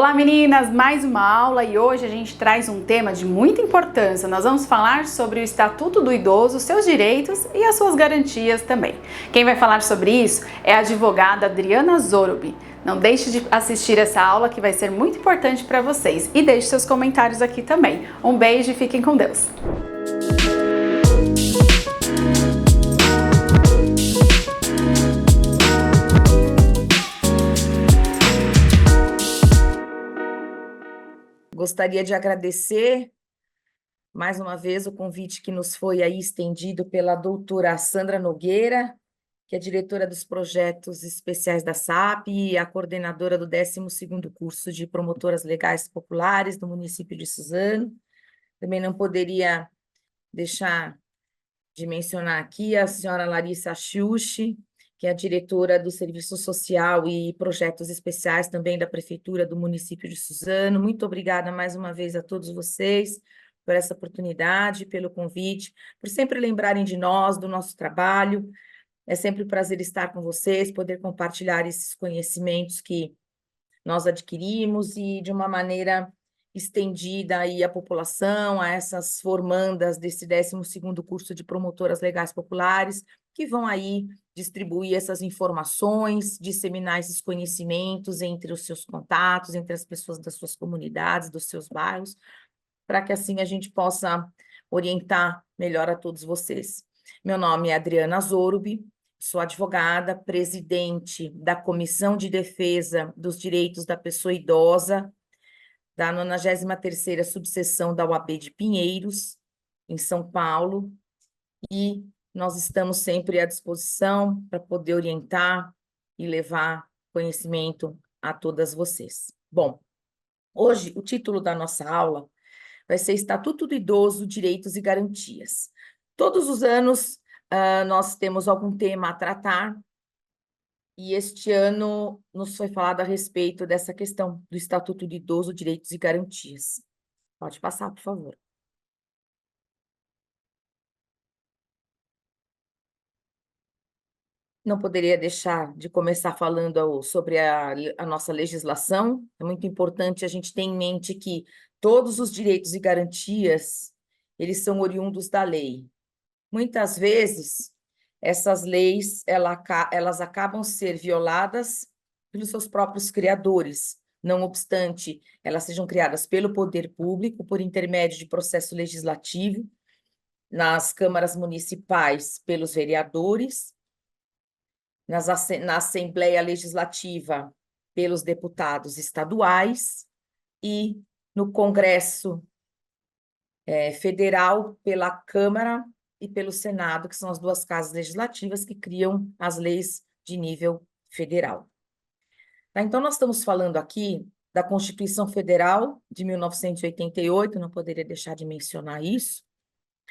Olá meninas, mais uma aula e hoje a gente traz um tema de muita importância. Nós vamos falar sobre o Estatuto do Idoso, seus direitos e as suas garantias também. Quem vai falar sobre isso é a advogada Adriana Zorubi. Não deixe de assistir essa aula que vai ser muito importante para vocês e deixe seus comentários aqui também. Um beijo e fiquem com Deus! Gostaria de agradecer mais uma vez o convite que nos foi aí estendido pela doutora Sandra Nogueira, que é diretora dos projetos especiais da SAP e a coordenadora do 12º curso de promotoras legais populares do município de Suzano. Também não poderia deixar de mencionar aqui a senhora Larissa Xuxi, que é a diretora do Serviço Social e Projetos Especiais também da Prefeitura do município de Suzano. Muito obrigada mais uma vez a todos vocês por essa oportunidade, pelo convite, por sempre lembrarem de nós, do nosso trabalho. É sempre um prazer estar com vocês, poder compartilhar esses conhecimentos que nós adquirimos e de uma maneira estendida aí à população, a essas formandas desse 12º curso de promotoras legais populares, que vão aí distribuir essas informações, disseminar esses conhecimentos entre os seus contatos, entre as pessoas das suas comunidades, dos seus bairros, para que assim a gente possa orientar melhor a todos vocês. Meu nome é Adriana Zorubi, sou advogada, presidente da Comissão de Defesa dos Direitos da Pessoa Idosa, da 93ª Subseção da UAB de Pinheiros, em São Paulo, e nós estamos sempre à disposição para poder orientar e levar conhecimento a todas vocês. Bom, hoje o título da nossa aula vai ser Estatuto do Idoso, Direitos e Garantias. Todos os anos nós temos algum tema a tratar, e este ano nos foi falado a respeito dessa questão do Estatuto do Idoso, Direitos e Garantias. Pode passar, por favor. Não poderia deixar de começar falando sobre a nossa legislação. É muito importante a gente ter em mente que todos os direitos e garantias, eles são oriundos da lei. Muitas vezes, essas leis elas acabam ser violadas pelos seus próprios criadores, não obstante elas sejam criadas pelo poder público, por intermédio de processo legislativo, nas câmaras municipais, pelos vereadores, na Assembleia Legislativa, pelos deputados estaduais e no Congresso Federal, pela Câmara e pelo Senado, que são as duas casas legislativas que criam as leis de nível federal. Tá, então, nós estamos falando aqui da Constituição Federal de 1988, não poderia deixar de mencionar isso,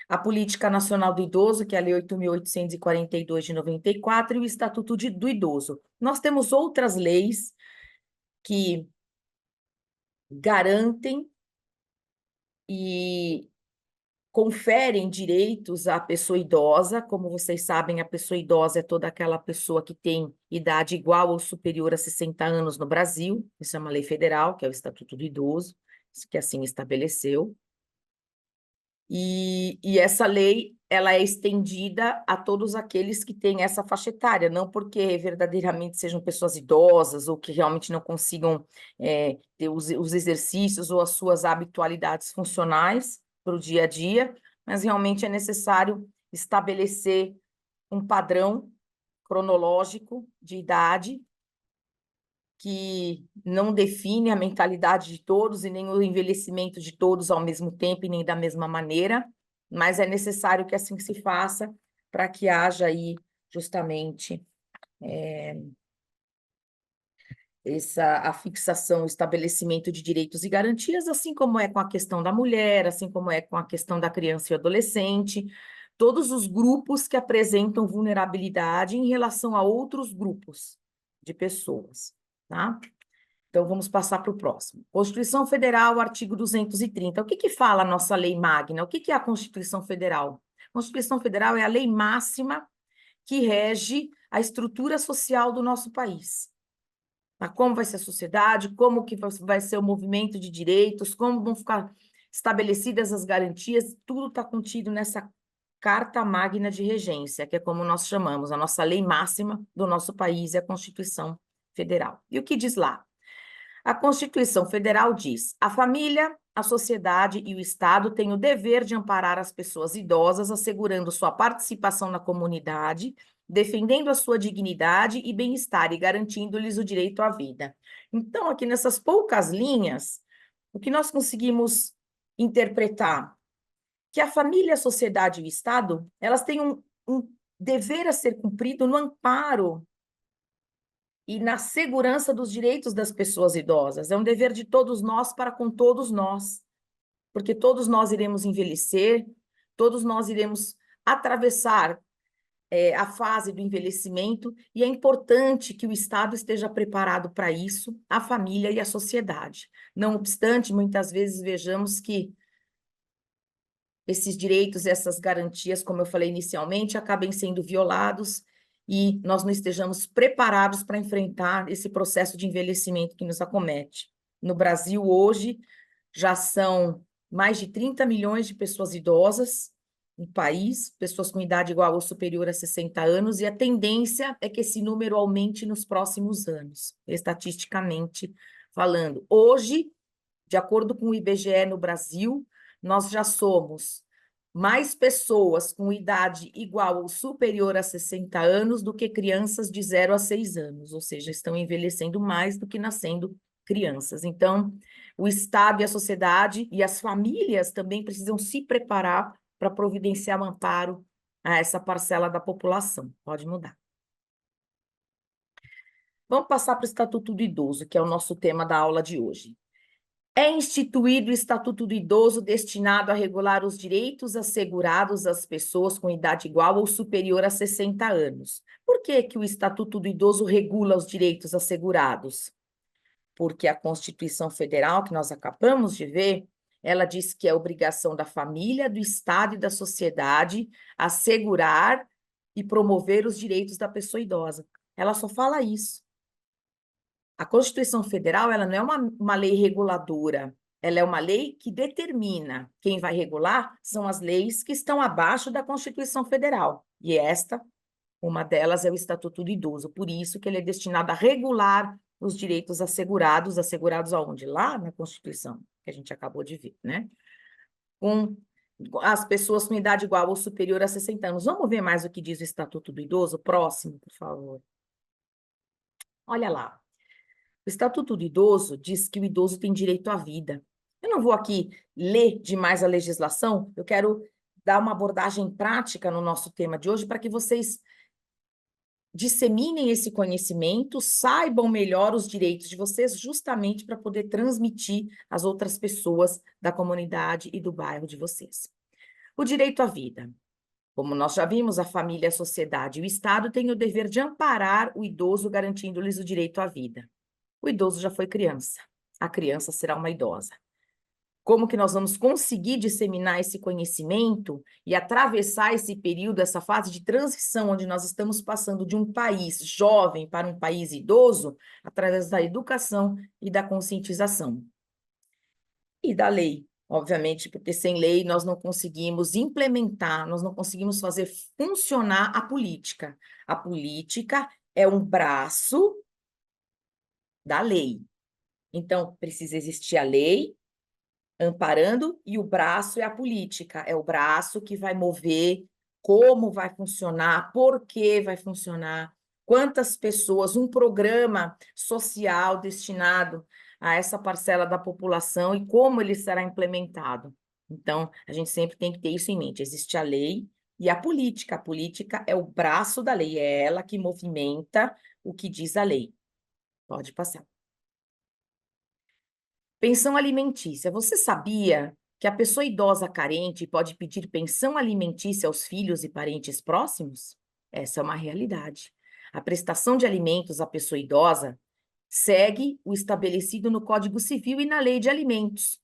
a Política Nacional do Idoso, que é a Lei 8.842 de 94, e o Estatuto do Idoso. Nós temos outras leis que garantem e conferem direitos à pessoa idosa. Como vocês sabem, a pessoa idosa é toda aquela pessoa que tem idade igual ou superior a 60 anos no Brasil. Isso é uma lei federal, que é o Estatuto do Idoso, que assim estabeleceu. E essa lei, ela é estendida a todos aqueles que têm essa faixa etária, não porque verdadeiramente sejam pessoas idosas ou que realmente não consigam ter os exercícios ou as suas habitualidades funcionais para o dia a dia, mas realmente é necessário estabelecer um padrão cronológico de idade que não define a mentalidade de todos e nem o envelhecimento de todos ao mesmo tempo e nem da mesma maneira, mas é necessário que assim se faça para que haja aí justamente a fixação, o estabelecimento de direitos e garantias, assim como é com a questão da mulher, assim como é com a questão da criança e adolescente, todos os grupos que apresentam vulnerabilidade em relação a outros grupos de pessoas, tá? Então, vamos passar para o próximo. Constituição Federal, artigo 230. O que fala a nossa lei magna? O que é a Constituição Federal? A Constituição Federal é a lei máxima que rege a estrutura social do nosso país. Tá? Como vai ser a sociedade, como que vai ser o movimento de direitos, como vão ficar estabelecidas as garantias, tudo está contido nessa Carta Magna de Regência, que é como nós chamamos, a nossa lei máxima do nosso país, é a Constituição Federal. E o que diz lá? A Constituição Federal diz: a família, a sociedade e o Estado têm o dever de amparar as pessoas idosas, assegurando sua participação na comunidade, defendendo a sua dignidade e bem-estar e garantindo-lhes o direito à vida. Então, aqui nessas poucas linhas, o que nós conseguimos interpretar? Que a família, a sociedade e o Estado, elas têm um dever a ser cumprido no amparo e na segurança dos direitos das pessoas idosas. É um dever de todos nós para com todos nós, porque todos nós iremos envelhecer, todos nós iremos atravessar a fase do envelhecimento, e é importante que o Estado esteja preparado para isso, a família e a sociedade. Não obstante, muitas vezes vejamos que esses direitos, essas garantias, como eu falei inicialmente, acabem sendo violados e nós não estejamos preparados para enfrentar esse processo de envelhecimento que nos acomete. No Brasil, hoje, já são mais de 30 milhões de pessoas idosas no país, pessoas com idade igual ou superior a 60 anos, e a tendência é que esse número aumente nos próximos anos, estatisticamente falando. Hoje, de acordo com o IBGE no Brasil, nós já somos mais pessoas com idade igual ou superior a 60 anos do que crianças de 0 a 6 anos, ou seja, estão envelhecendo mais do que nascendo crianças. Então, o Estado e a sociedade e as famílias também precisam se preparar para providenciar um amparo a essa parcela da população. Pode mudar. Vamos passar para o Estatuto do Idoso, que é o nosso tema da aula de hoje. É instituído o Estatuto do Idoso destinado a regular os direitos assegurados às pessoas com idade igual ou superior a 60 anos. Por que que o Estatuto do Idoso regula os direitos assegurados? Porque a Constituição Federal, que nós acabamos de ver, ela diz que é obrigação da família, do Estado e da sociedade assegurar e promover os direitos da pessoa idosa. Ela só fala isso. A Constituição Federal, ela não é uma lei reguladora, ela é uma lei que determina. Quem vai regular são as leis que estão abaixo da Constituição Federal. E uma delas é o Estatuto do Idoso. Por isso que ele é destinado a regular os direitos assegurados. Assegurados aonde? Lá na Constituição, que a gente acabou de ver, né? Com as pessoas com idade igual ou superior a 60 anos. Vamos ver mais o que diz o Estatuto do Idoso? Próximo, por favor. Olha lá. O Estatuto do Idoso diz que o idoso tem direito à vida. Eu não vou aqui ler demais a legislação, eu quero dar uma abordagem prática no nosso tema de hoje para que vocês disseminem esse conhecimento, saibam melhor os direitos de vocês, justamente para poder transmitir às outras pessoas da comunidade e do bairro de vocês. O direito à vida. Como nós já vimos, a família, a sociedade e o Estado têm o dever de amparar o idoso, garantindo-lhes o direito à vida. O idoso já foi criança, a criança será uma idosa. Como que nós vamos conseguir disseminar esse conhecimento e atravessar esse período, essa fase de transição, onde nós estamos passando de um país jovem para um país idoso, através da educação e da conscientização. E da lei, obviamente, porque sem lei nós não conseguimos implementar, nós não conseguimos fazer funcionar a política. A política é um braço da lei. Então, precisa existir a lei amparando e o braço é a política. É o braço que vai mover como vai funcionar, por que vai funcionar, quantas pessoas, um programa social destinado a essa parcela da população e como ele será implementado. Então, a gente sempre tem que ter isso em mente. Existe a lei e a política. A política é o braço da lei, é ela que movimenta o que diz a lei. Pode passar. Pensão alimentícia. Você sabia que a pessoa idosa carente pode pedir pensão alimentícia aos filhos e parentes próximos? Essa é uma realidade. A prestação de alimentos à pessoa idosa segue o estabelecido no Código Civil e na Lei de Alimentos.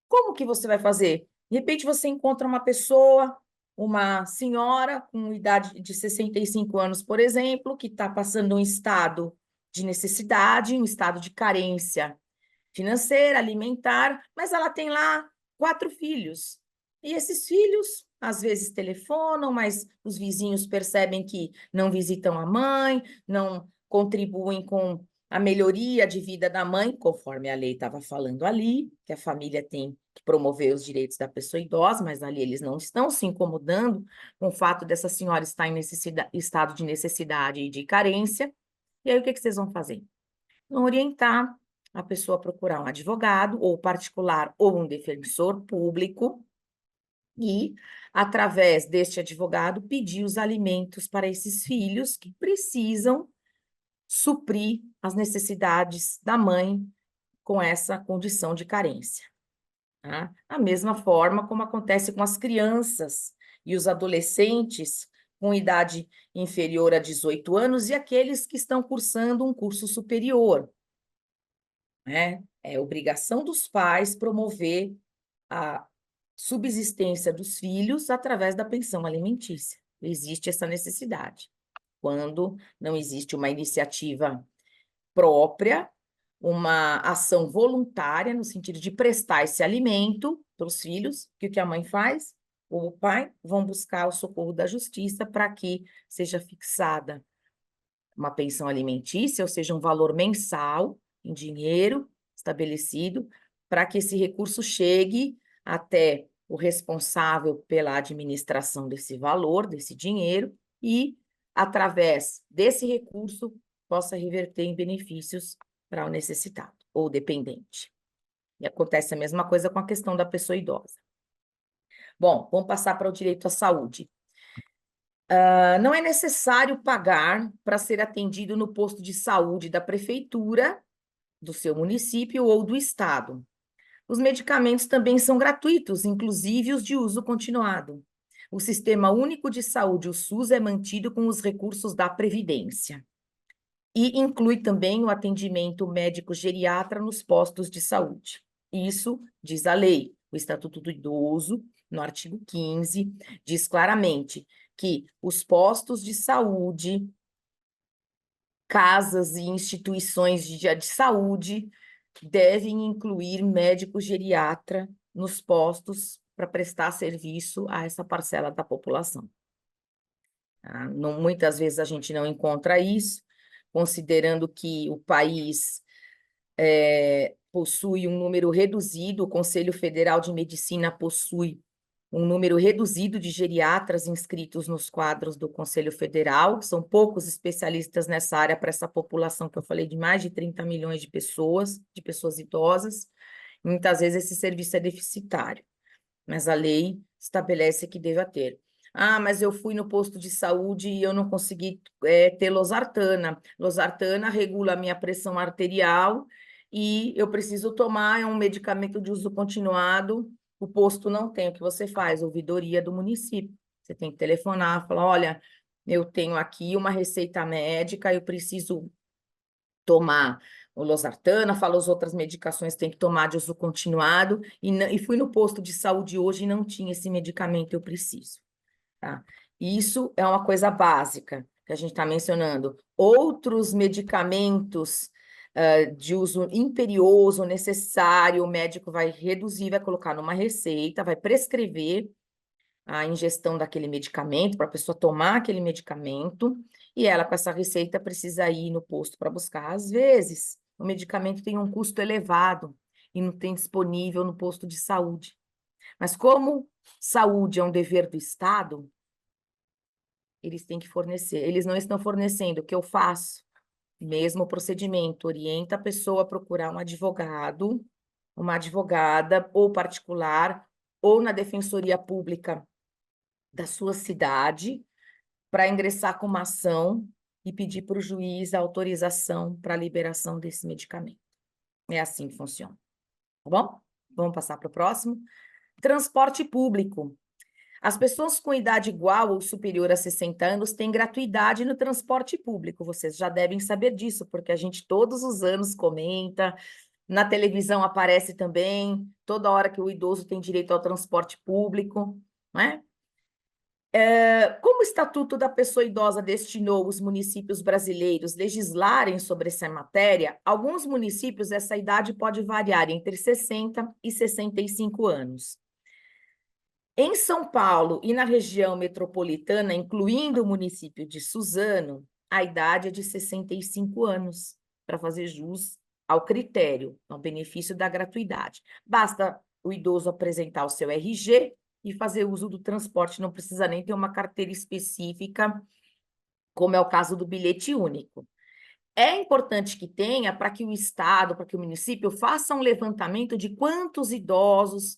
Como que você vai fazer? De repente você encontra uma pessoa, uma senhora com idade de 65 anos, por exemplo, que está passando um estado de necessidade, um estado de carência financeira, alimentar, mas ela tem lá 4 filhos. E esses filhos, às vezes, telefonam, mas os vizinhos percebem que não visitam a mãe, não contribuem com a melhoria de vida da mãe, conforme a lei estava falando ali, que a família tem que promover os direitos da pessoa idosa, mas ali eles não estão se incomodando com o fato dessa senhora estar em estado de necessidade e de carência. E aí, o que vocês vão fazer? Vão orientar a pessoa a procurar um advogado, ou particular, ou um defensor público, e, através deste advogado, pedir os alimentos para esses filhos que precisam suprir as necessidades da mãe com essa condição de carência. Tá? A mesma forma como acontece com as crianças e os adolescentes com idade inferior a 18 anos e aqueles que estão cursando um curso superior. Né? É obrigação dos pais promover a subsistência dos filhos através da pensão alimentícia. Existe essa necessidade. Quando não existe uma iniciativa própria, uma ação voluntária, no sentido de prestar esse alimento para os filhos, que o que a mãe faz, ou o pai, vão buscar o socorro da justiça para que seja fixada uma pensão alimentícia, ou seja, um valor mensal em dinheiro estabelecido, para que esse recurso chegue até o responsável pela administração desse valor, desse dinheiro, e, através desse recurso, possa reverter em benefícios para o necessitado ou dependente. E acontece a mesma coisa com a questão da pessoa idosa. Bom, vamos passar para o direito à saúde. Não é necessário pagar para ser atendido no posto de saúde da prefeitura, do seu município ou do estado. Os medicamentos também são gratuitos, inclusive os de uso continuado. O Sistema Único de Saúde, o SUS, é mantido com os recursos da Previdência. E inclui também o atendimento médico-geriatra nos postos de saúde. Isso diz a lei. O Estatuto do Idoso, no artigo 15, diz claramente que os postos de saúde, casas e instituições de saúde devem incluir médico geriatra nos postos para prestar serviço a essa parcela da população. Muitas vezes a gente não encontra isso, considerando que o país possui um número reduzido, o Conselho Federal de Medicina possui um número reduzido de geriatras inscritos nos quadros do Conselho Federal, são poucos especialistas nessa área para essa população que eu falei de mais de 30 milhões de pessoas idosas. Muitas vezes esse serviço é deficitário, mas a lei estabelece que deva ter. Mas eu fui no posto de saúde e eu não consegui ter losartana. Losartana regula a minha pressão arterial e eu preciso tomar um medicamento de uso continuado. O posto não tem. O que você faz? Ouvidoria do município. Você tem que telefonar, falar, olha, eu tenho aqui uma receita médica, eu preciso tomar o losartana, fala as outras medicações que tem que tomar de uso continuado, e fui no posto de saúde hoje e não tinha esse medicamento, eu preciso. Tá? Isso é uma coisa básica que a gente está mencionando. Outros medicamentos de uso imperioso, necessário, o médico vai reduzir, vai colocar numa receita, vai prescrever a ingestão daquele medicamento, para a pessoa tomar aquele medicamento, e ela, com essa receita, precisa ir no posto para buscar. Às vezes, o medicamento tem um custo elevado e não tem disponível no posto de saúde. Mas como saúde é um dever do Estado, eles têm que fornecer. Eles não estão fornecendo. O que eu faço? Mesmo procedimento, orienta a pessoa a procurar um advogado, uma advogada, ou particular, ou na defensoria pública da sua cidade, para ingressar com uma ação e pedir para o juiz a autorização para a liberação desse medicamento. É assim que funciona. Tá bom? Vamos passar para o próximo. Transporte público. As pessoas com idade igual ou superior a 60 anos têm gratuidade no transporte público. Vocês já devem saber disso, porque a gente todos os anos comenta, na televisão aparece também, toda hora que o idoso tem direito ao transporte público, não é? Como o Estatuto da Pessoa Idosa destinou os municípios brasileiros legislarem sobre essa matéria, alguns municípios essa idade pode variar entre 60 e 65 anos. Em São Paulo e na região metropolitana, incluindo o município de Suzano, a idade é de 65 anos, para fazer jus ao critério, ao benefício da gratuidade. Basta o idoso apresentar o seu RG e fazer uso do transporte, não precisa nem ter uma carteira específica, como é o caso do bilhete único. É importante que tenha para que o Estado, para que o município faça um levantamento de quantos idosos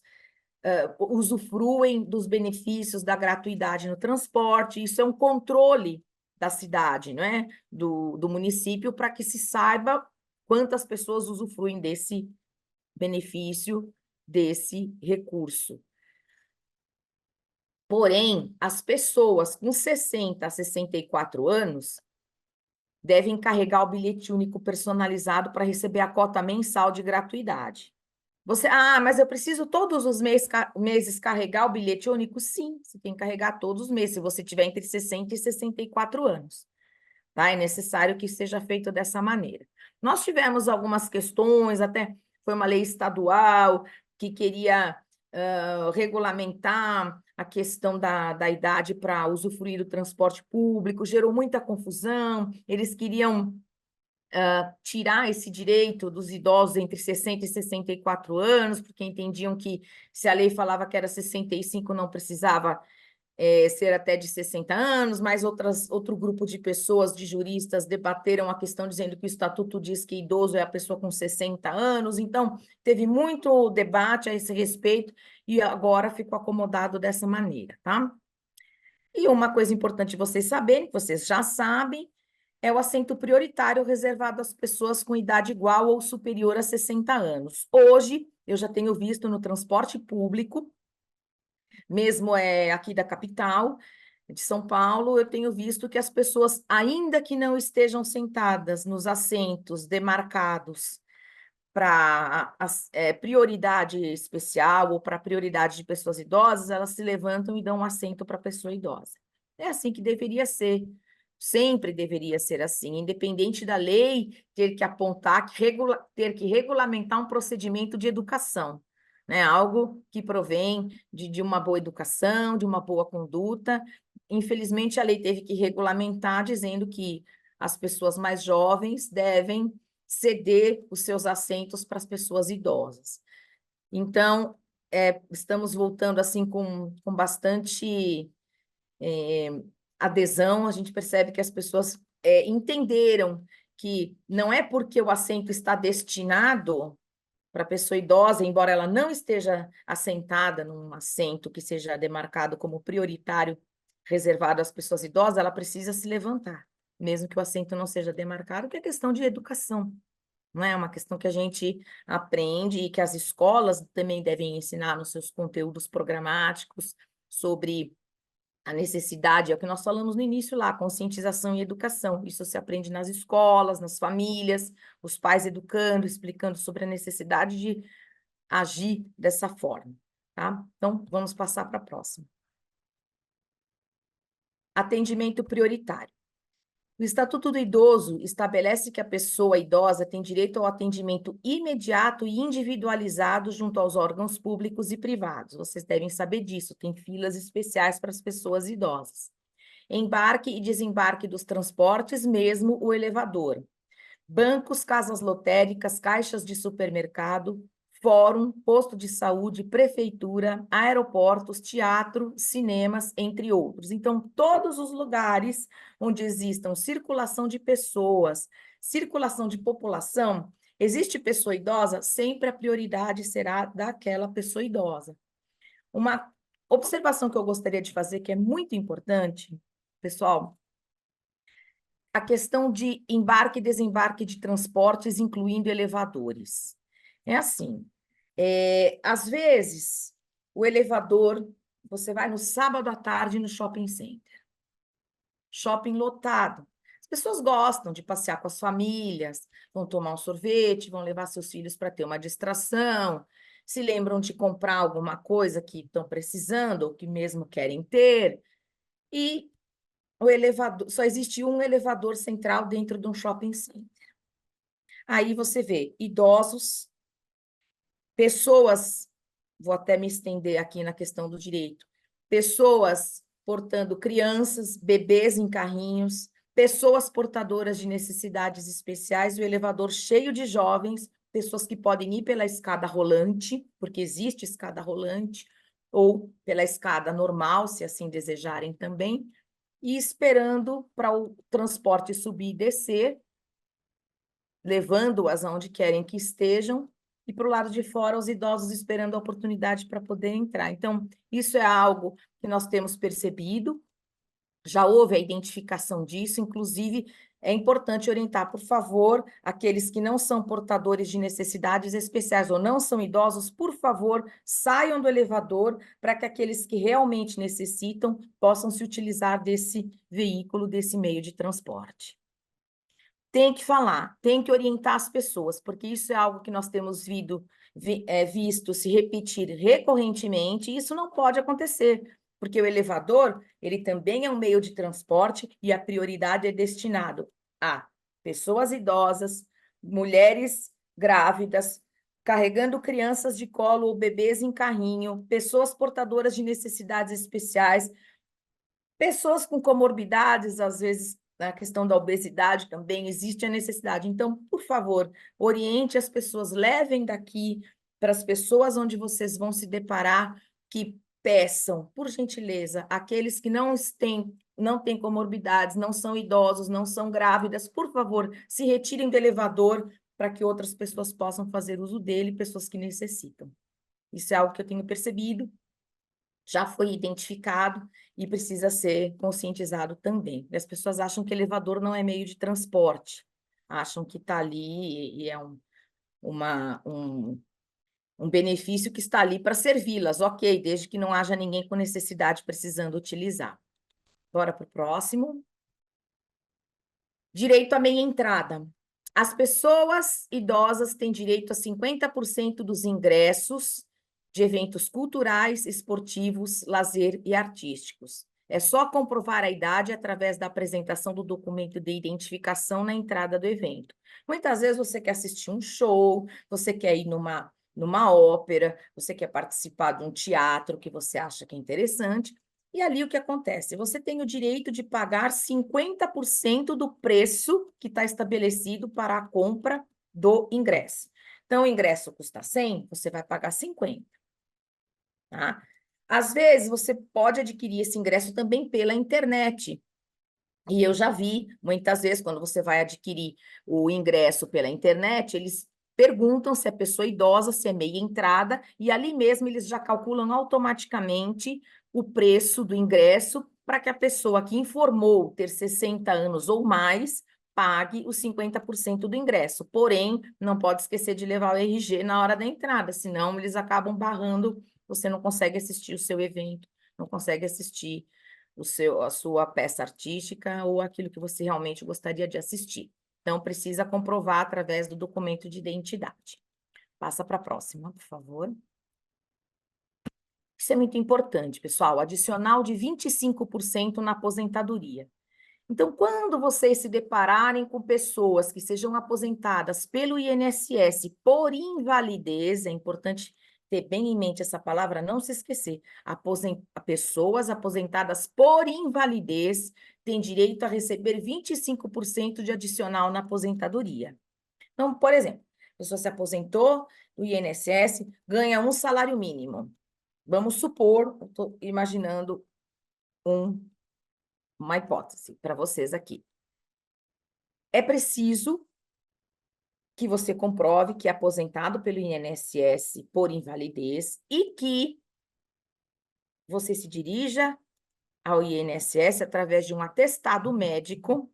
usufruem dos benefícios da gratuidade no transporte. Isso é um controle da cidade, não é? Do município, para que se saiba quantas pessoas usufruem desse benefício, desse recurso. Porém, as pessoas com 60 a 64 anos devem carregar o bilhete único personalizado para receber a cota mensal de gratuidade. Mas eu preciso todos os meses carregar o bilhete único? Sim, você tem que carregar todos os meses, se você tiver entre 60 e 64 anos. Tá? É necessário que seja feito dessa maneira. Nós tivemos algumas questões, até foi uma lei estadual que queria regulamentar a questão da idade para usufruir do transporte público, gerou muita confusão, eles queriam tirar esse direito dos idosos entre 60 e 64 anos, porque entendiam que se a lei falava que era 65, não precisava ser até de 60 anos, mas outro grupo de pessoas, de juristas, debateram a questão dizendo que o Estatuto diz que idoso é a pessoa com 60 anos, então teve muito debate a esse respeito e agora ficou acomodado dessa maneira, tá? E uma coisa importante vocês saberem, que vocês já sabem, é o assento prioritário reservado às pessoas com idade igual ou superior a 60 anos. Hoje, eu já tenho visto no transporte público, mesmo aqui da capital, de São Paulo, eu tenho visto que as pessoas, ainda que não estejam sentadas nos assentos demarcados para prioridade especial ou para prioridade de pessoas idosas, elas se levantam e dão um assento para a pessoa idosa. É assim que deveria ser. Sempre deveria ser assim, independente da lei ter que apontar, ter que regulamentar um procedimento de educação, né? Algo que provém de uma boa educação, de uma boa conduta. Infelizmente, a lei teve que regulamentar, dizendo que as pessoas mais jovens devem ceder os seus assentos para as pessoas idosas. Então, estamos voltando assim com bastante adesão, a gente percebe que as pessoas entenderam que não é porque o assento está destinado para a pessoa idosa, embora ela não esteja assentada num assento que seja demarcado como prioritário, reservado às pessoas idosas, ela precisa se levantar, mesmo que o assento não seja demarcado, que é questão de educação. Não é uma questão que a gente aprende e que as escolas também devem ensinar nos seus conteúdos programáticos sobre a necessidade, é o que nós falamos no início lá, conscientização e educação. Isso se aprende nas escolas, nas famílias, os pais educando, explicando sobre a necessidade de agir dessa forma, tá? Então, vamos passar para a próxima. Atendimento prioritário. O Estatuto do Idoso estabelece que a pessoa idosa tem direito ao atendimento imediato e individualizado junto aos órgãos públicos e privados. Vocês devem saber disso, tem filas especiais para as pessoas idosas. Embarque e desembarque dos transportes, mesmo o elevador. Bancos, casas lotéricas, caixas de supermercado, fórum, posto de saúde, prefeitura, aeroportos, teatro, cinemas, entre outros. Então, todos os lugares onde existam circulação de pessoas, circulação de população, existe pessoa idosa, sempre a prioridade será daquela pessoa idosa. Uma observação que eu gostaria de fazer, que é muito importante, pessoal, a questão de embarque e desembarque de transportes, incluindo elevadores. É assim, às vezes, o elevador, você vai no sábado à tarde no shopping center, shopping lotado. As pessoas gostam de passear com as famílias, vão tomar um sorvete, vão levar seus filhos para ter uma distração, se lembram de comprar alguma coisa que estão precisando ou que mesmo querem ter. e o elevador, só existe um elevador central dentro de um shopping center. Aí você vê idosos, pessoas, vou até me estender aqui na questão do direito, pessoas portando crianças, bebês em carrinhos, pessoas portadoras de necessidades especiais, o elevador cheio de jovens, pessoas que podem ir pela escada rolante, porque existe escada rolante, ou pela escada normal, se assim desejarem também, e esperando para o transporte subir e descer, levando-as aonde querem que estejam, e para o lado de fora, os idosos esperando a oportunidade para poder entrar. Então, isso é algo que nós temos percebido, já houve a identificação disso, inclusive é importante orientar, por favor, aqueles que não são portadores de necessidades especiais ou não são idosos, por favor, saiam do elevador para que aqueles que realmente necessitam possam se utilizar desse veículo, desse meio de transporte. Tem que falar, tem que orientar as pessoas, porque isso é algo que nós temos visto se repetir recorrentemente, e isso não pode acontecer, porque o elevador, ele também é um meio de transporte e a prioridade é destinado a pessoas idosas, mulheres grávidas, carregando crianças de colo ou bebês em carrinho, pessoas portadoras de necessidades especiais, pessoas com comorbidades, às vezes na questão da obesidade também existe a necessidade. Então, por favor, oriente as pessoas, levem daqui para as pessoas onde vocês vão se deparar, que peçam, por gentileza, aqueles que não têm comorbidades, não são idosos, não são grávidas, por favor, se retirem do elevador para que outras pessoas possam fazer uso dele, pessoas que necessitam. Isso é algo que eu tenho percebido, já foi identificado e precisa ser conscientizado também. E as pessoas acham que elevador não é meio de transporte, acham que está ali e é um benefício que está ali para servi-las, ok, desde que não haja ninguém com necessidade precisando utilizar. Bora para o próximo. Direito à meia entrada. As pessoas idosas têm direito a 50% dos ingressos de eventos culturais, esportivos, lazer e artísticos. É só comprovar a idade através da apresentação do documento de identificação na entrada do evento. Muitas vezes você quer assistir um show, você quer ir numa ópera, você quer participar de um teatro que você acha que é interessante, e ali o que acontece? Você tem o direito de pagar 50% do preço que está estabelecido para a compra do ingresso. Então, o ingresso custa 100, você vai pagar 50. Tá? Às vezes, você pode adquirir esse ingresso também pela internet. E eu já vi, muitas vezes, quando você vai adquirir o ingresso pela internet, eles perguntam se é pessoa idosa, se é meia entrada, e ali mesmo eles já calculam automaticamente o preço do ingresso para que a pessoa que informou ter 60 anos ou mais pague os 50% do ingresso. Porém, não pode esquecer de levar o RG na hora da entrada, senão eles acabam barrando, você não consegue assistir o seu evento, não consegue assistir a sua peça artística ou aquilo que você realmente gostaria de assistir. Então, precisa comprovar através do documento de identidade. Passa para a próxima, por favor. Isso é muito importante, pessoal. Adicional de 25% na aposentadoria. Então, quando vocês se depararem com pessoas que sejam aposentadas pelo INSS por invalidez, é importante ter bem em mente essa palavra, não se esquecer. Pessoas aposentadas por invalidez têm direito a receber 25% de adicional na aposentadoria. Então, por exemplo, a pessoa se aposentou do INSS, ganha um salário mínimo. Vamos supor, estou imaginando uma hipótese para vocês aqui. É preciso que você comprove que é aposentado pelo INSS por invalidez e que você se dirija ao INSS através de um atestado médico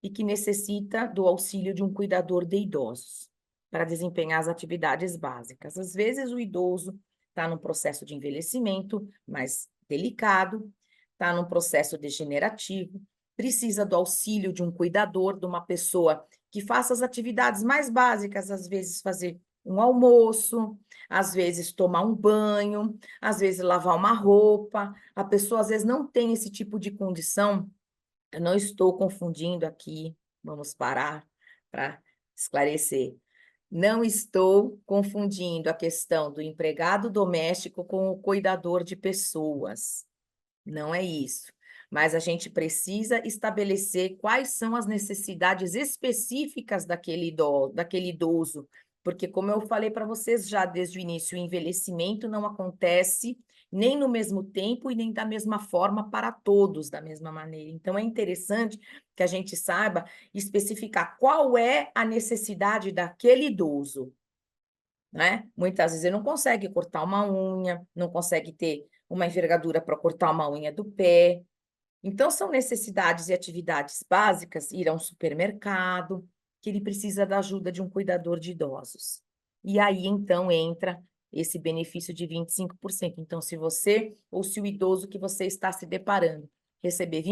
e que necessita do auxílio de um cuidador de idosos para desempenhar as atividades básicas. Às vezes, o idoso está num processo de envelhecimento mais delicado, está num processo degenerativo, precisa do auxílio de um cuidador, de uma pessoa que faça as atividades mais básicas, às vezes fazer um almoço, às vezes tomar um banho, às vezes lavar uma roupa. A pessoa às vezes não tem esse tipo de condição. Eu não estou confundindo aqui, vamos parar para esclarecer. Não estou confundindo a questão do empregado doméstico com o cuidador de pessoas. Não é isso. Mas a gente precisa estabelecer quais são as necessidades específicas daquele idoso, porque, como eu falei para vocês já desde o início, o envelhecimento não acontece nem no mesmo tempo e nem da mesma forma para todos da mesma maneira. Então, é interessante que a gente saiba especificar qual é a necessidade daquele idoso, né? Muitas vezes ele não consegue cortar uma unha, não consegue ter uma envergadura para cortar uma unha do pé. Então, são necessidades e atividades básicas, ir a um supermercado, que ele precisa da ajuda de um cuidador de idosos. E aí, então, entra esse benefício de 25%. Então, se você, ou se o idoso que você está se deparando, receber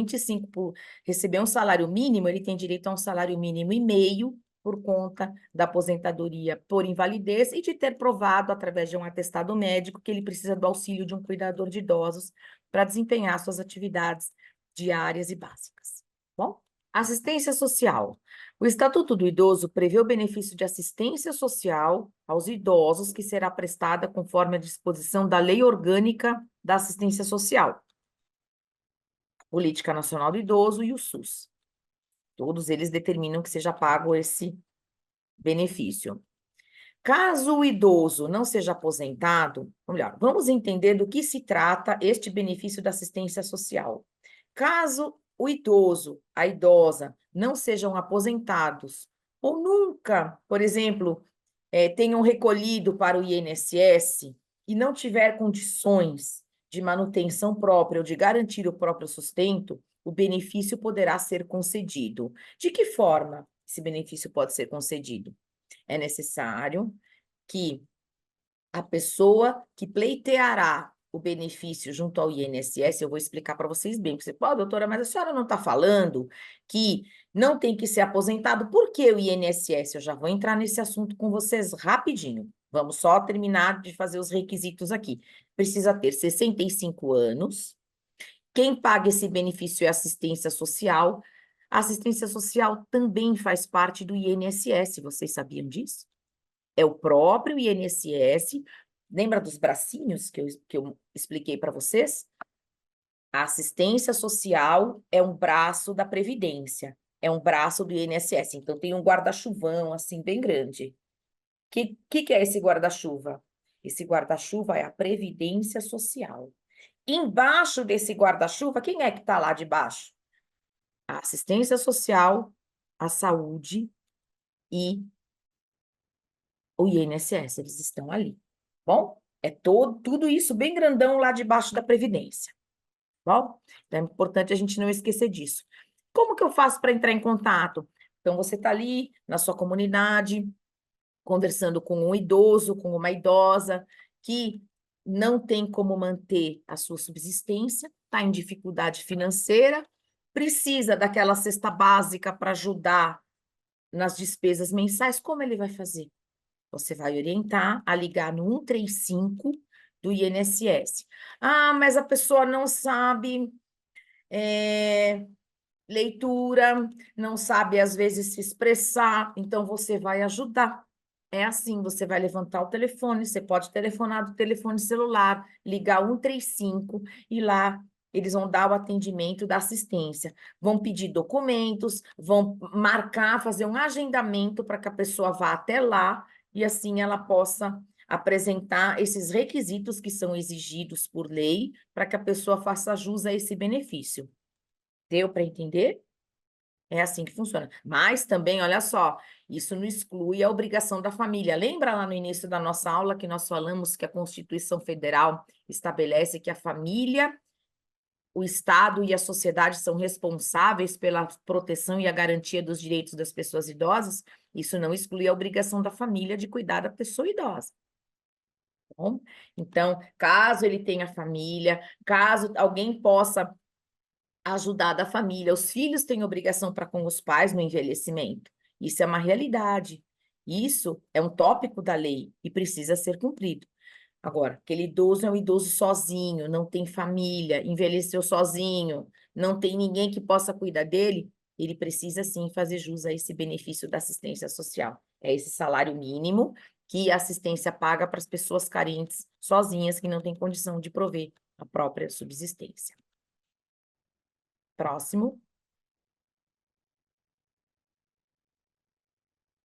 um salário mínimo, ele tem direito a um salário mínimo e meio por conta da aposentadoria por invalidez e de ter provado, através de um atestado médico, que ele precisa do auxílio de um cuidador de idosos para desempenhar suas atividades diárias e básicas. Bom, assistência social. O Estatuto do Idoso prevê o benefício de assistência social aos idosos que será prestada conforme a disposição da Lei Orgânica da Assistência Social, Política Nacional do Idoso e o SUS. Todos eles determinam que seja pago esse benefício. Caso o idoso não seja aposentado, ou melhor, vamos entender do que se trata este benefício da assistência social. Caso o idoso, a idosa, não sejam aposentados, ou nunca, por exemplo, tenham recolhido para o INSS e não tiver condições de manutenção própria ou de garantir o próprio sustento, o benefício poderá ser concedido. De que forma esse benefício pode ser concedido? É necessário que a pessoa que pleiteará o benefício junto ao INSS, eu vou explicar para vocês bem, porque você, pô, doutora, mas a senhora não está falando que não tem que ser aposentado, por que o INSS? Eu já vou entrar nesse assunto com vocês rapidinho. Vamos só terminar de fazer os requisitos aqui. Precisa ter 65 anos. Quem paga esse benefício é assistência social. A assistência social também faz parte do INSS, vocês sabiam disso? É o próprio INSS. Lembra dos bracinhos que eu expliquei para vocês? A assistência social é um braço da Previdência, é um braço do INSS. Então, tem um guarda-chuvão, assim, bem grande. Que é esse guarda-chuva? Esse guarda-chuva é a Previdência Social. Embaixo desse guarda-chuva, quem é que está lá debaixo? A assistência social, a saúde e o INSS, eles estão ali. Bom, é tudo isso bem grandão lá debaixo da Previdência. Bom, então é importante a gente não esquecer disso. Como que eu faço para entrar em contato? Então, você está ali na sua comunidade, conversando com um idoso, com uma idosa, que não tem como manter a sua subsistência, está em dificuldade financeira, precisa daquela cesta básica para ajudar nas despesas mensais. Como ele vai fazer? Você vai orientar a ligar no 135 do INSS. Ah, mas a pessoa não sabe leitura, não sabe, às vezes, se expressar, então você vai ajudar. É assim, você vai levantar o telefone, você pode telefonar do telefone celular, ligar 135 e lá eles vão dar o atendimento da assistência. Vão pedir documentos, vão marcar, fazer um agendamento para que a pessoa vá até lá e assim ela possa apresentar esses requisitos que são exigidos por lei para que a pessoa faça jus a esse benefício. Deu para entender? É assim que funciona. Mas também, olha só, isso não exclui a obrigação da família. Lembra lá no início da nossa aula que nós falamos que a Constituição Federal estabelece que a família, o Estado e a sociedade são responsáveis pela proteção e a garantia dos direitos das pessoas idosas? Isso não exclui a obrigação da família de cuidar da pessoa idosa. Bom, então, caso ele tenha família, caso alguém possa ajudar da família, os filhos têm obrigação para com os pais no envelhecimento. Isso é uma realidade. Isso é um tópico da lei e precisa ser cumprido. Agora, aquele idoso é um idoso sozinho, não tem família, envelheceu sozinho, não tem ninguém que possa cuidar dele, ele precisa sim fazer jus a esse benefício da assistência social. É esse salário mínimo que a assistência paga para as pessoas carentes, sozinhas, que não têm condição de prover a própria subsistência. Próximo.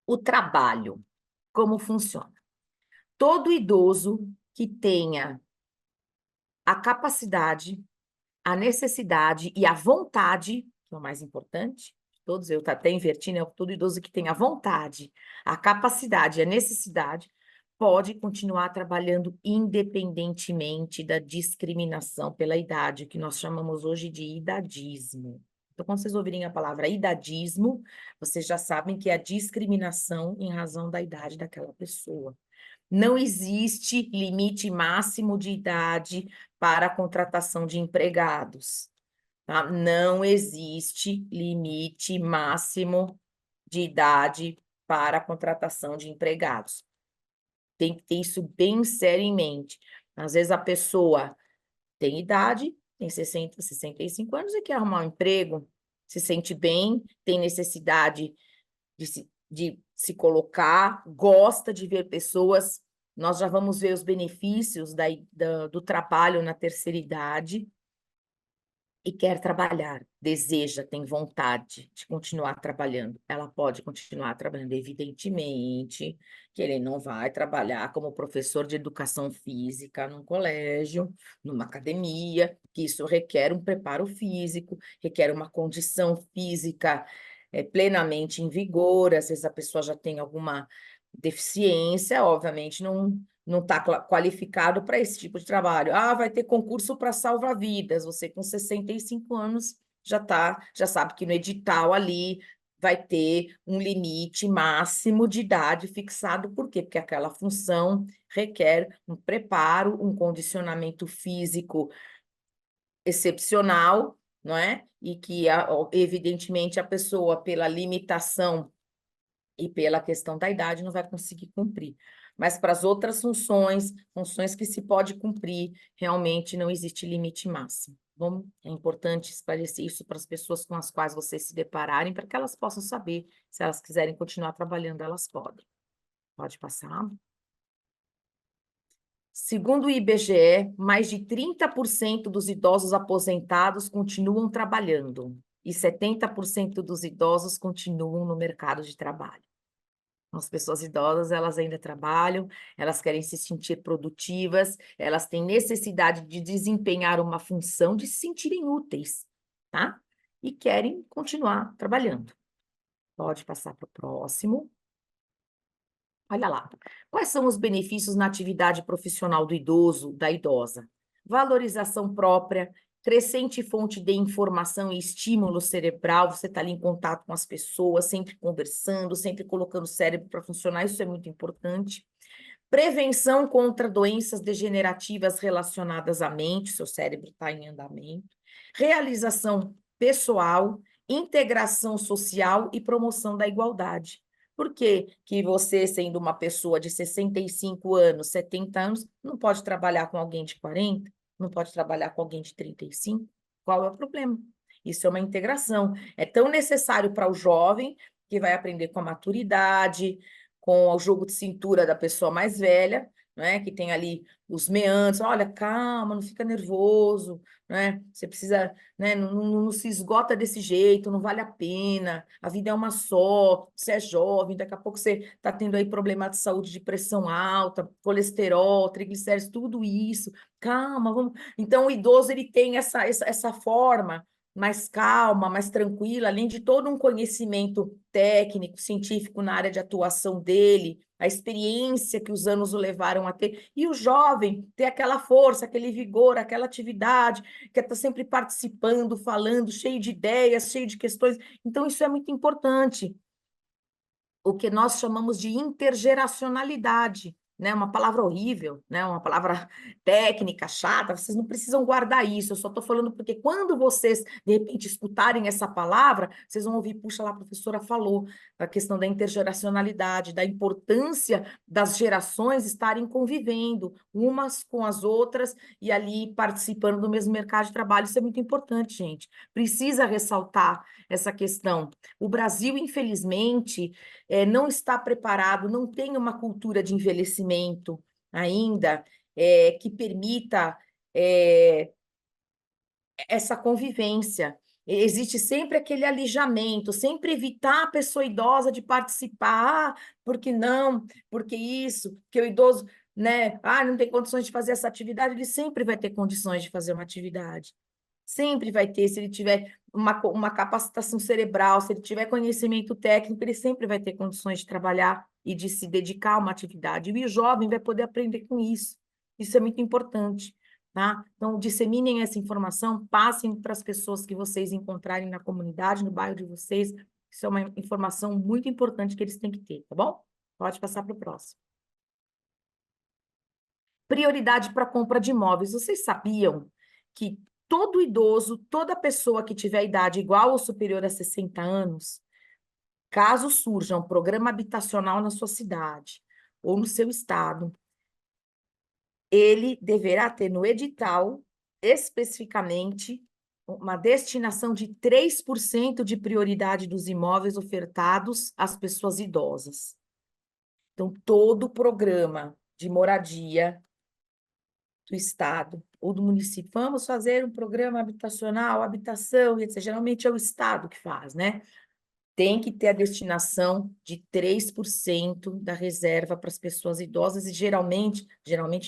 O trabalho. Como funciona? Todo idoso que tenha a capacidade, a necessidade e a vontade, que é o mais importante, todos, eu até inverti, né? Todo idoso que tem a vontade, a capacidade e a necessidade, pode continuar trabalhando independentemente da discriminação pela idade, que nós chamamos hoje de idadismo. Então, quando vocês ouvirem a palavra idadismo, vocês já sabem que é a discriminação em razão da idade daquela pessoa. Não existe limite máximo de idade para a contratação de empregados, tá? Não existe limite máximo de idade para a contratação de empregados. Tem que ter isso bem sério em mente. Às vezes a pessoa tem idade, tem 60, 65 anos e quer arrumar um emprego, se sente bem, tem necessidade de se colocar, gosta de ver pessoas. Nós já vamos ver os benefícios do trabalho na terceira idade e quer trabalhar, deseja, tem vontade de continuar trabalhando. Ela pode continuar trabalhando, evidentemente, que ele não vai trabalhar como professor de educação física num colégio, numa academia, que isso requer um preparo físico, requer uma condição física plenamente em vigor. Às vezes a pessoa já tem alguma deficiência, obviamente não está qualificado para esse tipo de trabalho. Ah, vai ter concurso para salva-vidas. Você com 65 anos já sabe que no edital ali vai ter um limite máximo de idade fixado. Por quê? Porque aquela função requer um preparo, um condicionamento físico excepcional, não é? E que, evidentemente, a pessoa, pela limitação e pela questão da idade, não vai conseguir cumprir. Mas para as outras funções que se pode cumprir, realmente não existe limite máximo. Bom, é importante esclarecer isso para as pessoas com as quais vocês se depararem, para que elas possam saber, se elas quiserem continuar trabalhando, elas podem. Pode passar. Segundo o IBGE, mais de 30% dos idosos aposentados continuam trabalhando e 70% dos idosos continuam no mercado de trabalho. As pessoas idosas, elas ainda trabalham, elas querem se sentir produtivas, elas têm necessidade de desempenhar uma função, de se sentirem úteis, tá? E querem continuar trabalhando. Pode passar para o próximo. Olha lá. Quais são os benefícios na atividade profissional do idoso, da idosa? Valorização própria, crescente fonte de informação e estímulo cerebral, você está ali em contato com as pessoas, sempre conversando, sempre colocando o cérebro para funcionar, isso é muito importante. Prevenção contra doenças degenerativas relacionadas à mente, seu cérebro está em andamento. Realização pessoal, integração social e promoção da igualdade. Por que que você, sendo uma pessoa de 65 anos, 70 anos, não pode trabalhar com alguém de 40? Não pode trabalhar com alguém de 35? Qual é o problema? Isso é uma integração. É tão necessário para o jovem, que vai aprender com a maturidade, com o jogo de cintura da pessoa mais velha, né, que tem ali os meandros. Olha, calma, não fica nervoso, né? Você precisa, né, não se esgota desse jeito, não vale a pena. A vida é uma só, você é jovem, daqui a pouco você está tendo aí problema de saúde, de pressão alta, colesterol, triglicéridos, tudo isso. Calma, vamos. Então, o idoso ele tem essa forma mais calma, mais tranquila, além de todo um conhecimento técnico, científico na área de atuação dele, a experiência que os anos o levaram a ter, e o jovem ter aquela força, aquele vigor, aquela atividade, que está sempre participando, falando, cheio de ideias, cheio de questões. Então, isso é muito importante. O que nós chamamos de intergeracionalidade. né? Uma palavra horrível, né? Uma palavra técnica, chata, vocês não precisam guardar isso, eu só estou falando porque quando vocês, de repente, escutarem essa palavra, vocês vão ouvir, puxa lá, a professora falou da questão da intergeracionalidade, da importância das gerações estarem convivendo umas com as outras e ali participando do mesmo mercado de trabalho. Isso é muito importante, gente. Precisa ressaltar essa questão. O Brasil, infelizmente, não está preparado, não tem uma cultura de envelhecimento ainda que permita essa convivência. Existe sempre aquele alijamento, sempre evitar a pessoa idosa de participar, porque não, porque isso, porque o idoso, né, não tem condições de fazer essa atividade, ele sempre vai ter condições de fazer uma atividade. Sempre vai ter, se ele tiver uma capacitação cerebral, se ele tiver conhecimento técnico, ele sempre vai ter condições de trabalhar e de se dedicar a uma atividade. E o jovem vai poder aprender com isso. Isso é muito importante, tá? Então, disseminem essa informação, passem para as pessoas que vocês encontrarem na comunidade, no bairro de vocês. Isso é uma informação muito importante que eles têm que ter, tá bom? Pode passar para o próximo. Prioridade para compra de imóveis. Vocês sabiam que todo idoso, toda pessoa que tiver idade igual ou superior a 60 anos, caso surja um programa habitacional na sua cidade ou no seu estado, ele deverá ter no edital, especificamente, uma destinação de 3% de prioridade dos imóveis ofertados às pessoas idosas. Então, todo o programa de moradia do estado ou do município, vamos fazer um programa habitacional, habitação, etc. Geralmente é o estado que faz, né? Tem que ter a destinação de 3% da reserva para as pessoas idosas e geralmente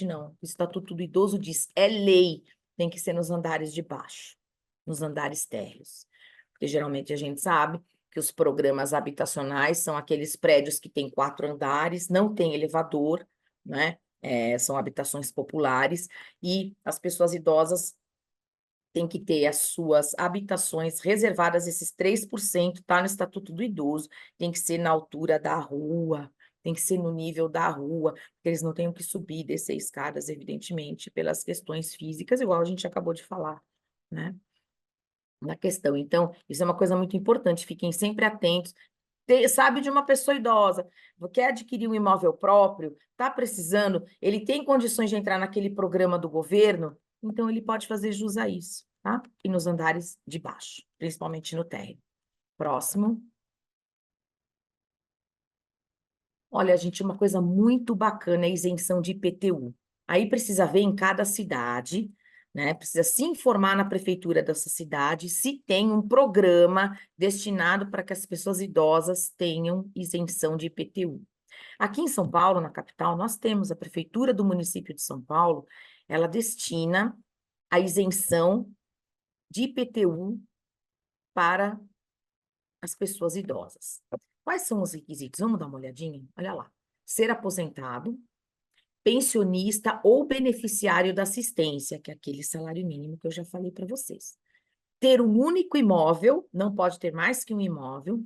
não, o Estatuto do Idoso diz, é lei, tem que ser nos andares de baixo, nos andares térreos. Porque geralmente a gente sabe que os programas habitacionais são aqueles prédios que têm 4 andares, não tem elevador, né? São habitações populares, e as pessoas idosas têm que ter as suas habitações reservadas, esses 3%, tá no Estatuto do Idoso, tem que ser na altura da rua, tem que ser no nível da rua, porque eles não têm que subir e descer escadas, evidentemente, pelas questões físicas, igual a gente acabou de falar, né? Na questão. Então, isso é uma coisa muito importante, fiquem sempre atentos. Sabe de uma pessoa idosa, quer adquirir um imóvel próprio, está precisando, ele tem condições de entrar naquele programa do governo, então ele pode fazer jus a isso, tá? E nos andares de baixo, principalmente no térreo. Próximo. Olha, gente, uma coisa muito bacana é a isenção de IPTU. Aí precisa ver em cada cidade, né? Precisa se informar na prefeitura dessa cidade se tem um programa destinado para que as pessoas idosas tenham isenção de IPTU. Aqui em São Paulo, na capital, nós temos a prefeitura do município de São Paulo, ela destina a isenção de IPTU para as pessoas idosas. Quais são os requisitos? Vamos dar uma olhadinha? Olha lá. Ser aposentado, pensionista ou beneficiário da assistência, que é aquele salário mínimo que eu já falei para vocês. Ter um único imóvel, não pode ter mais que um imóvel,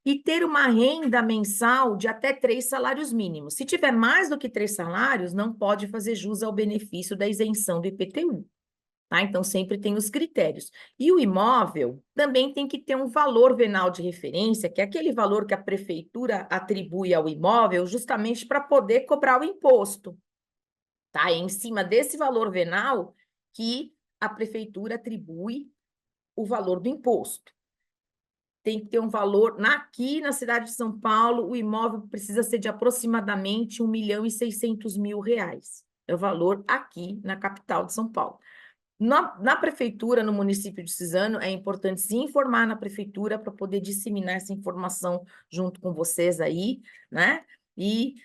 e ter uma renda mensal de até 3 salários mínimos. Se tiver mais do que 3 salários, não pode fazer jus ao benefício da isenção do IPTU. Tá? Então, sempre tem os critérios. E o imóvel também tem que ter um valor venal de referência, que é aquele valor que a prefeitura atribui ao imóvel justamente para poder cobrar o imposto. Tá? É em cima desse valor venal que a prefeitura atribui o valor do imposto. Tem que ter um valor, aqui na cidade de São Paulo, o imóvel precisa ser de aproximadamente R$ 1.600.000. É o valor aqui na capital de São Paulo. Na prefeitura, no município de Suzano, é importante se informar na prefeitura para poder disseminar essa informação junto com vocês aí, né? E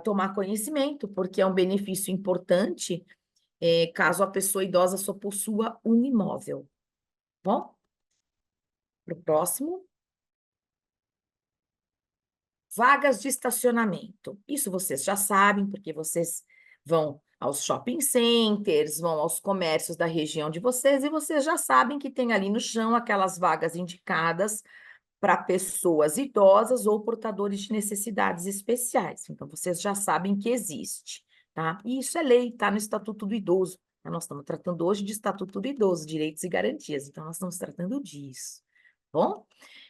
tomar conhecimento, porque é um benefício importante caso a pessoa idosa só possua um imóvel. Bom? Para o próximo. Vagas de estacionamento. Isso vocês já sabem, porque vocês vão aos shopping centers, vão aos comércios da região de vocês, e vocês já sabem que tem ali no chão aquelas vagas indicadas para pessoas idosas ou portadores de necessidades especiais. Então, vocês já sabem que existe, tá? E isso é lei, está no Estatuto do Idoso. Nós estamos tratando hoje de Estatuto do Idoso, direitos e garantias. Então, nós estamos tratando disso, tá bom?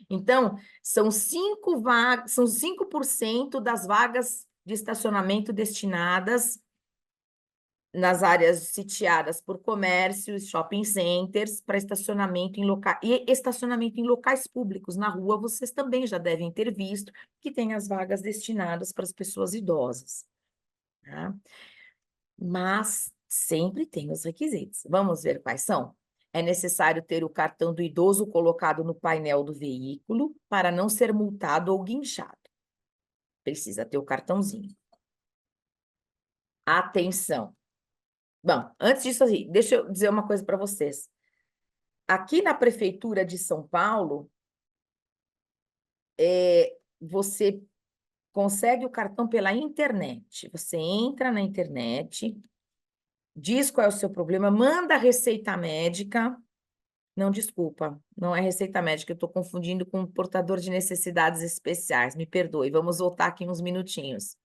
Então, são 5% das vagas de estacionamento destinadas nas áreas sitiadas por comércios, shopping centers, para estacionamento em locais e estacionamento em locais públicos. Na rua, vocês também já devem ter visto que tem as vagas destinadas para as pessoas idosas, tá? Mas sempre tem os requisitos. Vamos ver quais são? É necessário ter o cartão do idoso colocado no painel do veículo para não ser multado ou guinchado. Precisa ter o cartãozinho. Atenção! Bom, antes disso, assim, deixa eu dizer uma coisa para vocês. Aqui na Prefeitura de São Paulo, você consegue o cartão pela internet. Você entra na internet, diz qual é o seu problema, manda a receita médica. Não, desculpa, não é receita médica, eu estou confundindo com portador de necessidades especiais. Me perdoe, vamos voltar aqui uns minutinhos.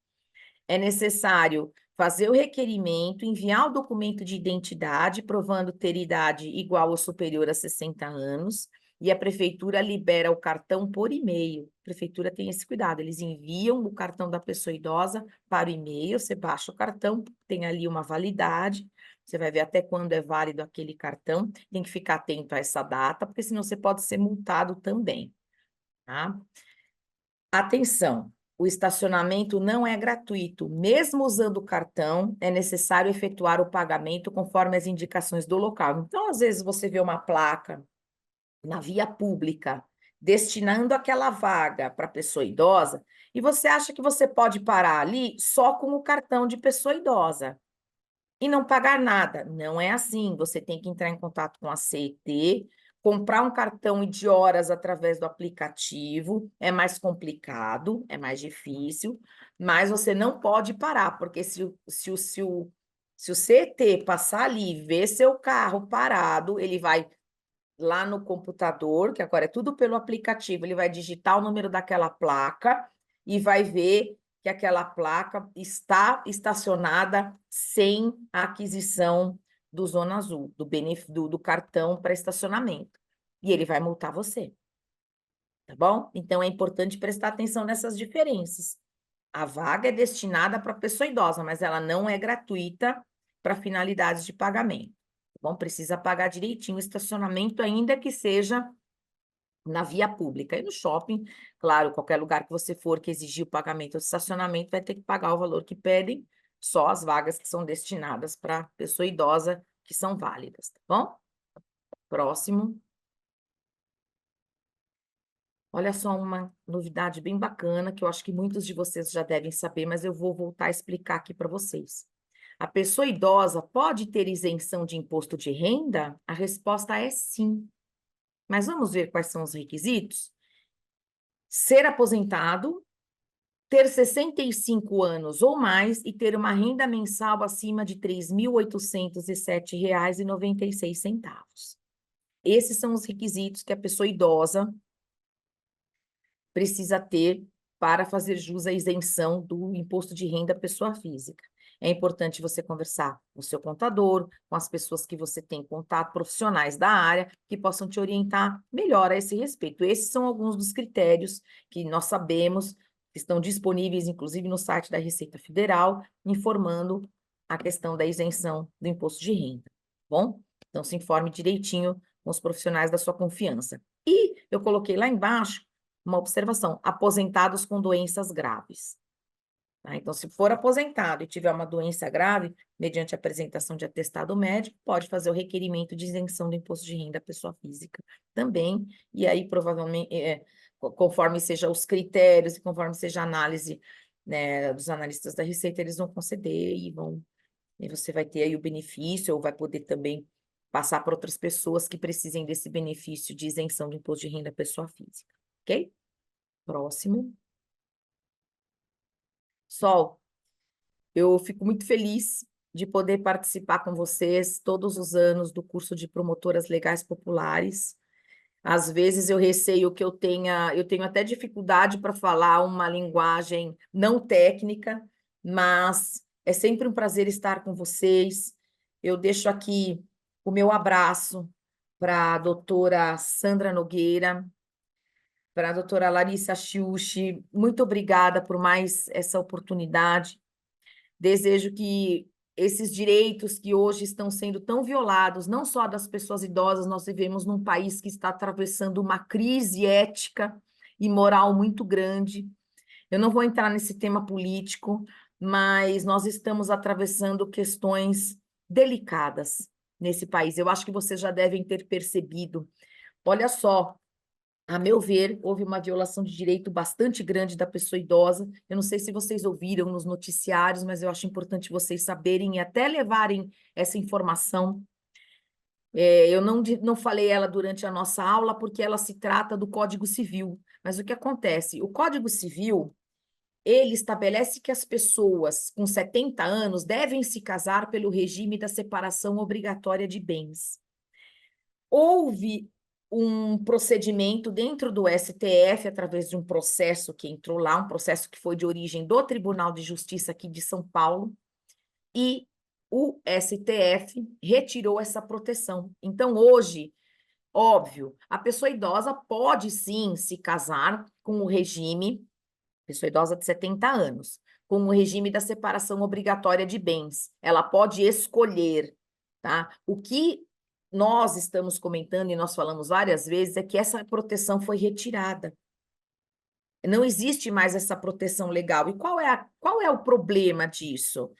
É necessário fazer o requerimento, enviar o documento de identidade, provando ter idade igual ou superior a 60 anos, e a prefeitura libera o cartão por e-mail. A prefeitura tem esse cuidado, eles enviam o cartão da pessoa idosa para o e-mail, você baixa o cartão, tem ali uma validade, você vai ver até quando é válido aquele cartão, tem que ficar atento a essa data, porque senão você pode ser multado também, tá? Atenção! O estacionamento não é gratuito. Mesmo usando o cartão, é necessário efetuar o pagamento conforme as indicações do local. Então, às vezes, você vê uma placa na via pública destinando aquela vaga para pessoa idosa e você acha que você pode parar ali só com o cartão de pessoa idosa e não pagar nada. Não é assim. Você tem que entrar em contato com a CET, comprar um cartão de horas através do aplicativo. É mais complicado, é mais difícil, mas você não pode parar, porque se o CET passar ali e ver seu carro parado, ele vai lá no computador, que agora é tudo pelo aplicativo, ele vai digitar o número daquela placa e vai ver que aquela placa está estacionada sem a aquisição do Zona Azul, do cartão para estacionamento. E ele vai multar você. Tá bom? Então, é importante prestar atenção nessas diferenças. A vaga é destinada para pessoa idosa, mas ela não é gratuita para finalidades de pagamento. Tá bom? Precisa pagar direitinho o estacionamento, ainda que seja na via pública. E no shopping, claro, qualquer lugar que você for que exigir o pagamento do estacionamento, vai ter que pagar o valor que pedem, só as vagas que são destinadas para pessoa idosa, que são válidas, tá bom? Próximo. Olha só uma novidade bem bacana, que eu acho que muitos de vocês já devem saber, mas eu vou voltar a explicar aqui para vocês. A pessoa idosa pode ter isenção de imposto de renda? A resposta é sim. Mas vamos ver quais são os requisitos? Ser aposentado, ter 65 anos ou mais e ter uma renda mensal acima de R$ 3.807,96. Esses são os requisitos que a pessoa idosa precisa ter para fazer jus à isenção do imposto de renda à pessoa física. É importante você conversar com o seu contador, com as pessoas que você tem contato, profissionais da área, que possam te orientar melhor a esse respeito. Esses são alguns dos critérios que nós sabemos, que estão disponíveis, inclusive, no site da Receita Federal, informando a questão da isenção do imposto de renda, tá bom? Então, se informe direitinho com os profissionais da sua confiança. E eu coloquei lá embaixo uma observação: aposentados com doenças graves. Tá? Então, se for aposentado e tiver uma doença grave, mediante apresentação de atestado médico, pode fazer o requerimento de isenção do imposto de renda à pessoa física também, e aí provavelmente, conforme sejam os critérios e conforme seja a análise, né, dos analistas da Receita, eles vão conceder e você vai ter aí o benefício, ou vai poder também passar para outras pessoas que precisem desse benefício de isenção do imposto de renda à pessoa física, ok? Próximo. Sol, eu fico muito feliz de poder participar com vocês todos os anos do curso de promotoras legais populares. Às vezes eu receio que eu tenho até dificuldade para falar uma linguagem não técnica, mas é sempre um prazer estar com vocês. Eu deixo aqui o meu abraço para a doutora Sandra Nogueira, para a doutora Larissa Chiuchi. Muito obrigada por mais essa oportunidade. Desejo que esses direitos que hoje estão sendo tão violados, não só das pessoas idosas, nós vivemos num país que está atravessando uma crise ética e moral muito grande. Eu não vou entrar nesse tema político, mas nós estamos atravessando questões delicadas nesse país. Eu acho que vocês já devem ter percebido. Olha só, a meu ver, houve uma violação de direito bastante grande da pessoa idosa. Eu não sei se vocês ouviram nos noticiários, mas eu acho importante vocês saberem e até levarem essa informação. Eu não falei ela durante a nossa aula, porque ela se trata do Código Civil. Mas o que acontece? O Código Civil, ele estabelece que as pessoas com 70 anos devem se casar pelo regime da separação obrigatória de bens. Houve um procedimento dentro do STF, através de um processo que entrou lá, um processo que foi de origem do Tribunal de Justiça aqui de São Paulo, e o STF retirou essa proteção. Então, hoje, óbvio, a pessoa idosa pode sim se casar com o regime, pessoa idosa de 70 anos, com o regime da separação obrigatória de bens. Ela pode escolher, tá? O que nós estamos comentando e nós falamos várias vezes é que essa proteção foi retirada. Não existe mais essa proteção legal. E qual é o problema disso?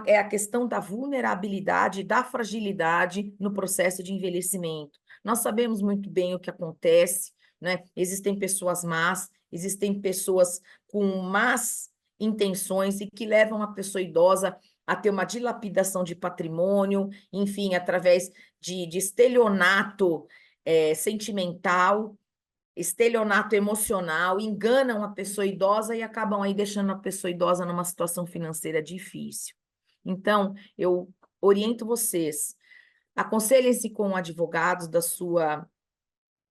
É a questão da vulnerabilidade, da fragilidade no processo de envelhecimento. Nós sabemos muito bem o que acontece, né? Existem pessoas más, existem pessoas com más intenções e que levam a pessoa idosa a ter uma dilapidação de patrimônio, enfim, através de estelionato sentimental, estelionato emocional, enganam a pessoa idosa e acabam aí deixando a pessoa idosa numa situação financeira difícil. Então, eu oriento vocês, aconselhem-se com advogados da sua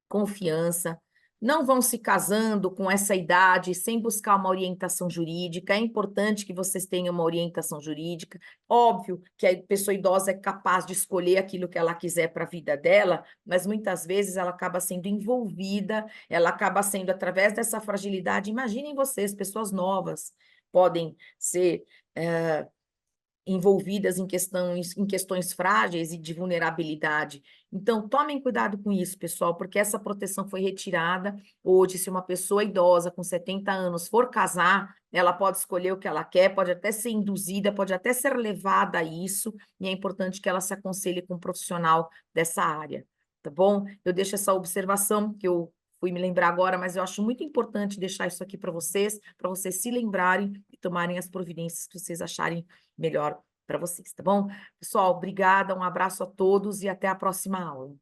confiança, não vão se casando com essa idade sem buscar uma orientação jurídica. É importante que vocês tenham uma orientação jurídica. Óbvio que a pessoa idosa é capaz de escolher aquilo que ela quiser para a vida dela, mas muitas vezes ela acaba sendo envolvida, ela acaba sendo através dessa fragilidade. Imaginem vocês, pessoas novas podem ser envolvidas em questões frágeis e de vulnerabilidade. Então, tomem cuidado com isso, pessoal, porque essa proteção foi retirada. Hoje, se uma pessoa idosa com 70 anos for casar, ela pode escolher o que ela quer, pode até ser induzida, pode até ser levada a isso, e é importante que ela se aconselhe com um profissional dessa área, tá bom? Eu deixo essa observação, que eu fui me lembrar agora, mas eu acho muito importante deixar isso aqui para vocês se lembrarem e tomarem as providências que vocês acharem melhor para vocês, tá bom? Pessoal, obrigada, um abraço a todos e até a próxima aula.